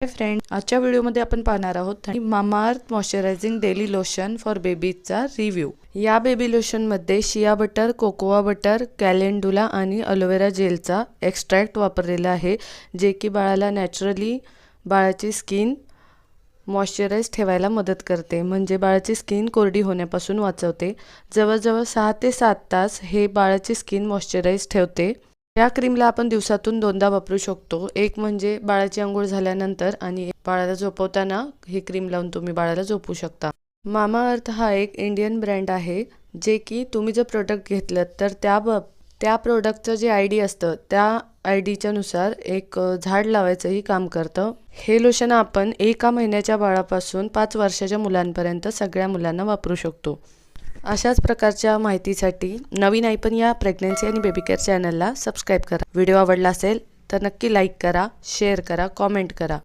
Friend, आजच्या व्हिडिओमध्ये आपण पाहणार आहोत Mamaearth moisturising daily lotion for बेबीजचा रिव्ह्यू। या बेबी लोशनमध्ये shea butter, cocoa butter, calendula आणि अलोवेरा जेलचा एक्स्ट्रॅक्ट वापरलेला आहे, जे की बाळाला नॅचरली बाळाची स्किन मॉइश्चराइज ठेवायला मदत करते, म्हणजे बाळाची स्किन कोरडी होण्यापासून वाचवते। जवळजवळ 6 ते 7 तास हे बाळाची स्किन मॉइश्चराइज ठेवते। या क्रीमला आपण दिवसातून 2दा वापरू शकतो। एक म्हणजे बाळाची अंघोळ झाल्यानंतर आणि बाळाला झोपवताना ही क्रीम लावून तुम्ही बाळाला झोपू शकता। मामाअर्थ हा एक इंडियन ब्रँड आहे, जे की तुम्ही जर प्रोडक्ट घेतलं तर त्या प्रोडक्टचं जे आयडी असतं त्या आयडीच्या नुसार एक झाड लावायचंही काम करतं। हे लोशन आपण 1 महिन्याच्या बाळापासून 5 वर्षाच्या मुलांपर्यंत सगळ्या मुलांना वापरू शकतो। अशाच प्रकारच्या माहितीसाठी नवीन ऐपण या प्रेग्नन्सी आणि बेबी केअर चॅनलला सबस्क्राईब करा। व्हिडिओ आवडला असेल तर नक्की लाईक करा, शेअर करा, कॉमेंट करा।